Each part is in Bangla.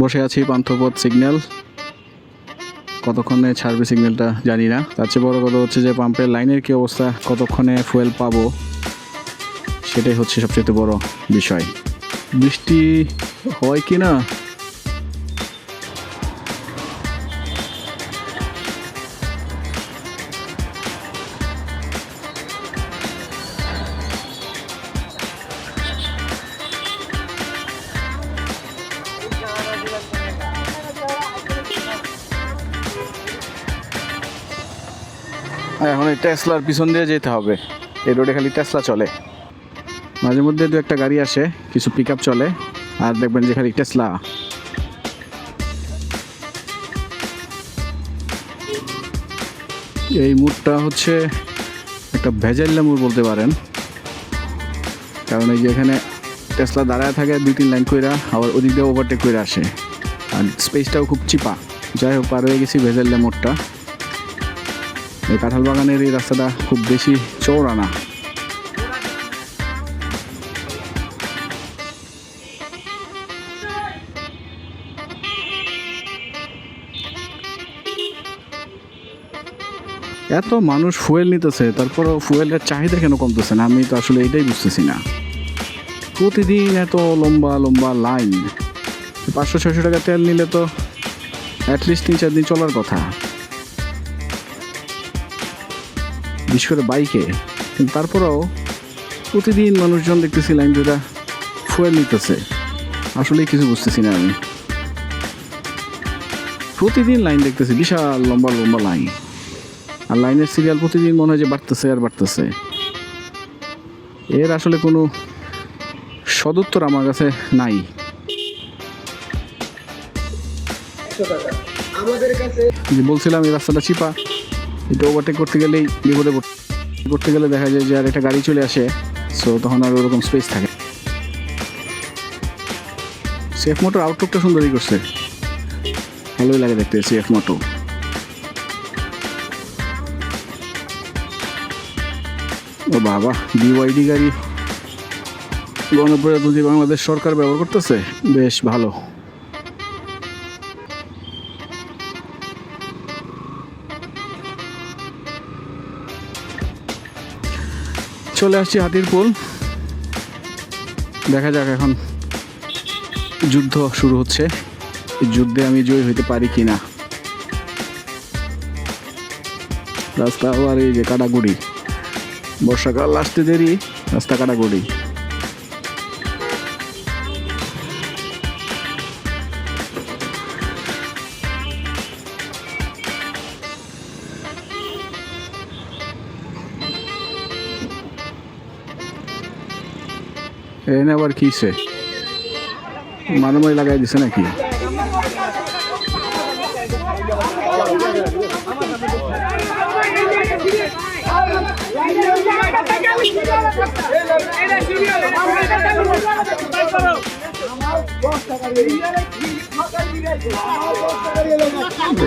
বসে আছি পান্থপথ সিগন্যাল, কতক্ষণে ছাড়বে সিগন্যালটা জানি না। তার চেয়ে বড় কথা হচ্ছে যে পাম্পের লাইনের কী অবস্থা, কতক্ষণে ফুয়েল পাবো, সেটাই হচ্ছে সবচেয়ে বড় বিষয়। বৃষ্টি হয় কি না এখন এই টেসলার পিছন দিয়ে যেতে হবে। এই রোডে খালি টেসলা চলে, মাঝে মধ্যে দু একটা গাড়ি আসে, কিছু পিক আপ চলে, আর দেখবেন যে খালি টেসলা। এই মোড়টা হচ্ছে একটা ভেজাল্লা মোড় বলতে পারেন, কারণ এই যে এখানে টেসলা দাঁড়ায় থাকে 2-3 লাইন কইরা, আবার ওদিক দিয়ে ওভারটেক করে আসে, আর স্পেসটাও খুব চিপা। যাই হোক, পার হয়ে গেছি ভেজাল্লা মোড়টা। এই কাঁঠাল বাগানের এই রাস্তাটা খুব বেশি চওড়া না। এত মানুষ ফুয়েল নিতেছে, তারপরও ফুয়েলের চাহিদা কেন কমতেছে না, আমি তো আসলে এটাই বুঝতেছি না। প্রতিদিন এত লম্বা লম্বা লাইন, 500-600 টাকা তেল নিলে তো অ্যাটলিস্ট 3-4 দিন চলার কথা, বিশেষ করে বাইকে। কিন্তু তারপরেও প্রতিদিন মানুষজন দেখতেছি লাইন ধরে ফুয়েল নিতেছে, আসলেই কিছু বুঝতেছি না আমি। প্রতিদিন লাইন দেখতেছি, বিশাল লম্বা লম্বা লাইন, আর লাইনের সিরিয়াল প্রতিদিন মনে হয় যে বাড়তেছে আর বাড়তেছে। এর আসলে কোনো সদুত্তর আমার কাছে নাই। যে বলছিলাম এই রাস্তাটা চিপা, এটা ওভারটেক করতে গেলেই বিপদে করতে গেলে দেখা যায় যে আর একটা গাড়ি চলে আসে, সো তখন আর ওরকম স্পেস থাকে। সেফ মোটর আউটলুকটা সুন্দরই করছে, ভালোই লাগে দেখতে সেফ মোটর। ও বাবা, BYD গাড়ি গণপ্রজাতন্ত্রী বাংলাদেশ সরকার ব্যবহার করতেছে, বেশ ভালো। চলে আসছি হাতিরপুল, দেখা যাক এখন যুদ্ধ শুরু হচ্ছে, যুদ্ধে আমি জয়ী হইতে পারি কিনা। রাস্তা আর এই যে কাটাগুড়ি, বর্ষাকাল আসতে দেরি, রাস্তা কাটাগুড়ি। এনে আবার কিসে মারামারি লাগাই দিছে নাকি?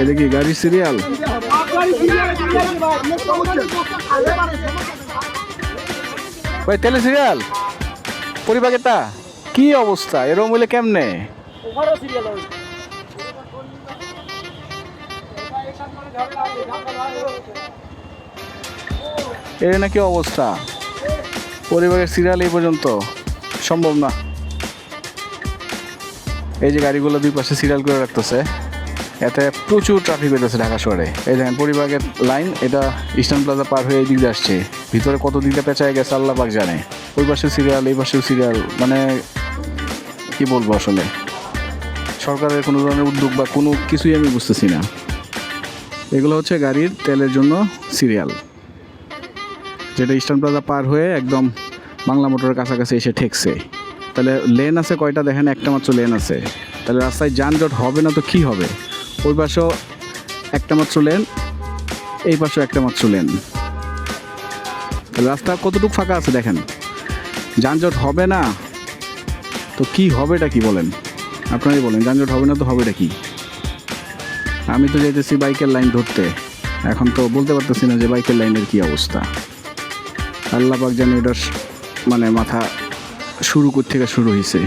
এটা কি গাড়ি সিরিয়াল? ভাই তেলে সিরিয়াল পরিবাগেটা কি অবস্থা, এরকম হইলে কেমনে? এর নাকি অবস্থা, পরিবারের সিরিয়াল এই পর্যন্ত সম্ভব না। এই যে গাড়িগুলো দুই পাশে সিরিয়াল করে রাখতেছে, এতে প্রচুর ট্রাফিক হইতেছে ঢাকা শহরে। এই দেখেন পরিবারের লাইন, এটা ইস্টার্ন প্লাজা পার হয়ে এই দিক দিয়ে আসছে, ভিতরে কত দিকটা পেঁচায় গেছে আল্লাহ পাক জানে। ওই পাশে সিরিয়াল, এই পাশেও সিরিয়াল, মানে কি বলবো, আসলে সরকারের কোনো ধরনের উদ্যোগ বা কোনো কিছুই আমি বুঝতেছি না। এগুলো হচ্ছে গাড়ির তেলের জন্য সিরিয়াল, যেটা ইস্টার্ন প্লাজা পার হয়ে একদম বাংলা মোটরের কাছাকাছি এসে ঠেকছে। তাহলে লেন আছে কয়টা দেখেন, একটা মাত্র লেন আছে, তাহলে রাস্তায় যানজট হবে না তো কি হবে? ওই পাশেও একটা মাত্র লেন, এই পাশেও একটা মাত্র লেন, রাস্তা কতটুকু ফাঁকা আছে দেখেন। যানজট হবে না তো কি হবেটা কি বলেন, আপনারাই বলেন। যানজট হবে না তো হবেটা কি? আমি তো যেতেছি বাইকের লাইন ধরতে, এখন তো বলতে পারতেছি না যে বাইকের লাইনের কি অবস্থা। আল্লাহ পাক জানে এটার মানে মাথা শুরু থেকে শুরু হয়েছে।